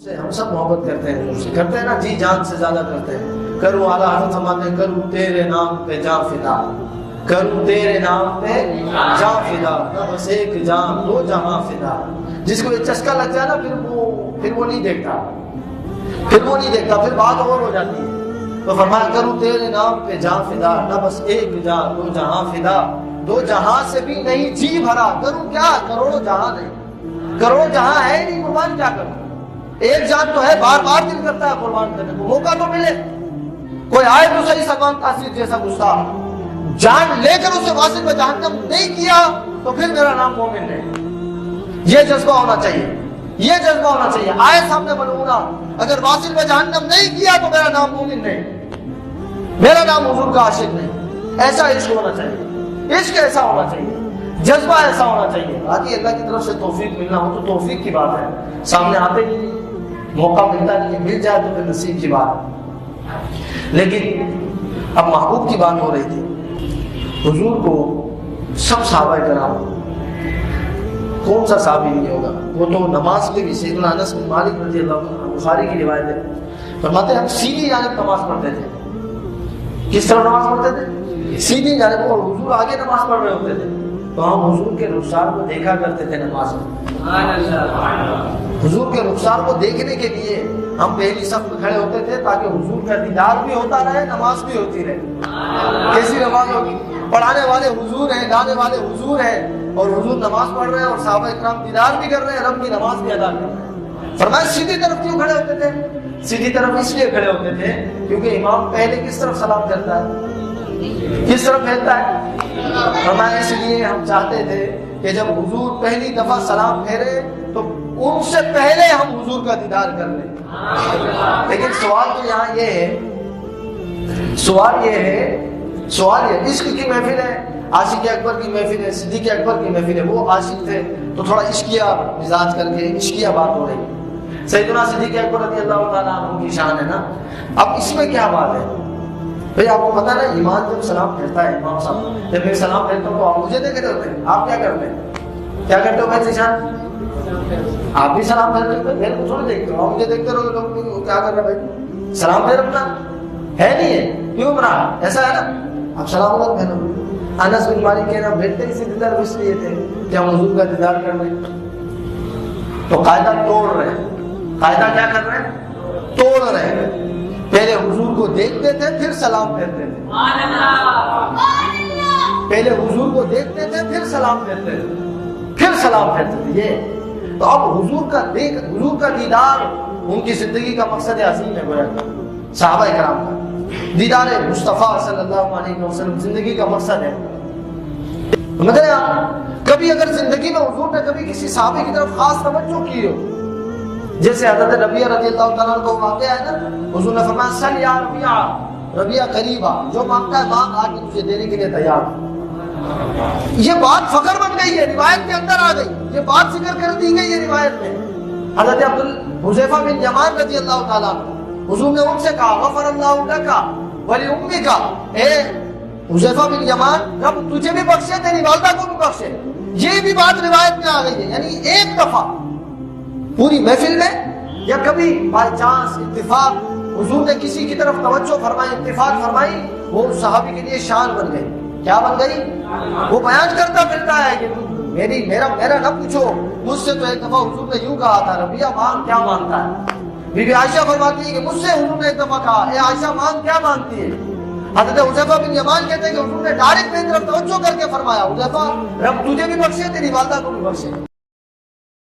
سے ہم سب محبت کرتے ہیں، حضور سے کرتے ہیں نا، جی جان سے زیادہ کرتے ہیں۔ کروں اعلیٰ حضرت فرماتے ہیں کروں تیرے نام پہ جان فدا، کروں تیرے نام پہ جان فدا، نہ بس ایک جان دو جہاں فدا۔ جس کو یہ چسکا لگ جائے نا پھر وہ نہیں دیکھتا، پھر بات اور ہو جاتی ہے۔ تو فرمایا کروں تیرے نام پہ جان فدا، نہ بس ایک جان دو جہاں فدا، دو جہاں سے بھی نہیں جی بھرا، کروں کیا کروڑوں جہاں نہیں، کروڑوں جہاں ہے نہیں، قربان کیا کروں؟ ایک جان تو ہے، بار بار دل کرتا ہے قربان کرنے کو، موقع تو ملے، کوئی آئے تو صحیح سلمان تاثیر جیسا غصہ جان لے کر اسے واصل میں جہنم نہیں کیا تو پھر میرا نام مومن نہیں۔ یہ جذبہ ہونا چاہیے، یہ جذبہ ہونا چاہیے، آئے سامنے ملعونہ اگر واصل میں جہنم نہیں کیا تو میرا نام مومن نہیں، میرا نام حضور کا عاشق نہیں۔ ایسا عشق ہونا چاہیے، عشق ایسا ہونا چاہیے، جذبہ ایسا ہونا چاہیے۔ باقی اللہ کی طرف سے توفیق ملنا ہو تو توفیق کی بات ہے، سامنے آتے نہیں، موقع ملتا نہیں ہے، مل جائے تو پھر نصیب کی بات۔ لیکن اب محبوب کی بات ہو رہی تھی، حضور کو سب صحابہ کرام، کون سا صحابی نہیں ہوگا، وہ تو نماز میں بھی سیدنا انس بن مالک رضی اللہ عنہ، بخاری کی روایت ہے، فرماتے ہیں ہم سیدھی جانب نماز پڑھتے تھے۔ کس طرح نماز پڑھتے تھے؟ سیدھی جانب، اور حضور آگے نماز پڑھ رہے ہوتے تھے تو ہم حضور کے رخسار کو دیکھا کرتے تھے نماز میں۔ حضور کے رخسار کو دیکھنے کے لیے ہم پہلی صف میں کھڑے ہوتے تھے تاکہ حضور کا دیدار بھی ہوتا رہے، نماز بھی ہوتی رہے۔ کیسی نماز ہوگی؟ پڑھانے والے حضور ہیں، گانے والے حضور ہیں، اور حضور نماز پڑھ رہے ہیں، اور صحابہ اکرام دیدار بھی کر رہے ہیں، رب کی نماز بھی ادا کر رہے ہیں۔ فرمایا سیدھی طرف کیوں کھڑے ہوتے تھے؟ سیدھی طرف اس لیے کھڑے ہوتے تھے کیونکہ امام پہلے کس طرف سلام کرتا ہے؟ کس طرف پھیرتا ہے؟ فرمایا اس لیے ہم چاہتے تھے کہ جب حضور پہلی دفعہ سلام پھیرے تو ان سے پہلے ہم حضور کا دیدار کر لیں۔ لیکن سوال تو یہاں یہ ہے، سوال یہ عشق کی محفل ہے، عاشق اکبر کی محفل ہے، صدیق اکبر کی محفل ہے، وہ عاشق تھے تو تھوڑا عشقیہ مزاج کر کے عشقیہ بات ہو رہی۔ سیدنا صدیق اکبر رضی اللہ تعالیٰ عنہ کی شان ہے نا، اب اس میں کیا بات ہے بھئی؟ آپ کو پتا نا، ایمان جب سلام پھیرتا ہے، امام صاحب جب میں سلام پھیرتا ہوں تو آپ مجھے دیکھ رہے ہوتے ہیں، آپ کیا کرتے ہیں؟ کیا کرتے ہو بھائی ذیشان؟ آپ بھی سلام پھیرتے ہو؟ میرے کو تھوڑی دیکھتے ہو، آپ مجھے دیکھتے رہو، لوگ کیا کر رہے بھائی؟ سلام پھیر اپنا ہے نہیں ہے، کیوں عمران ایسا ہے نا، آپ سلام اللہ پھیرو۔ انس بن مالک کہنا بیٹھتے ہی سیدھی طرف اس لیے تھے کہ ہم حضور کا دیدار کر رہے ہیں، تو قاعدہ توڑ رہے ہیں۔ قاعدہ کیا کر رہے ہیں؟ توڑ رہے ہیں۔ پہلے حضور کو دیکھتے تھے پھر سلام پھیرتے تھے، پہلے حضور کو دیکھتے تھے پھر سلام پھیرتے تھے، پھر سلام پھیرتے تھے۔ یہ تو اب حضور کا دیدار ان کی زندگی کا مقصد عظیم ہے، گویا صحابہ کرام کا دیدار مصطفیٰ صلی اللہ علیہ وسلم زندگی کا مقصد ہے۔ مگر کبھی اگر زندگی میں حضور نے کبھی کسی صحابی کی طرف خاص توجہ کی ہو، جیسے حضرت ربیعہ رضی اللہ تعالیٰ عنہ کو واقعہ ہے نا، حضور نے فرمایا سل یا ربیعہ، ربیعہ قریبا، جو مانگتا ہے مانگ، آگے تجھے دینے کے لیے تیار۔ یہ بات فخر بن گئی ہے، روایت کے اندر آ گئی، یہ بات ذکر کر دی گئی ہے روایت میں۔ حضرت حذیفہ بن یمان رضی اللہ تعالیٰ عنہ، حضور نے ان سے کہا غفر اللہ لک ولأمک، اے حذیفہ بن یمان رب تجھے بھی بخشے، تیری والدہ کو بھی بخشے۔ یہ بھی بات روایت میں آ گئی ہے، یعنی ایک دفعہ پوری محفل میں یا کبھی بائی چانس اتفاق حضور نے کسی کی طرف توجہ فرمائی، اتفاق فرمائی، وہ اس صحابی کے لیے شان بن گئی۔ کیا بن گئی؟ وہ بیان کرتا پھرتا ہے کہ میرا نہ پوچھو، مجھ سے تو ایک دفعہ حضور نے یوں کہا تھا ربیعہ مانگ، کیا مانگتا ہے؟ بی بی عائشہ فرماتی ہے کہ مجھ سے حضور نے ایک دفعہ کہا اے عائشہ مانگ، کیا مانگتی ہے؟ حضرت حذیفہ بن یمان کہتے ہیں کہ حضور نے ڈائریکٹ میری طرف توجہ کر کے فرمایا حذیفہ رب تجھے بھی بخشے، تیری والدہ کو بھی بخشے۔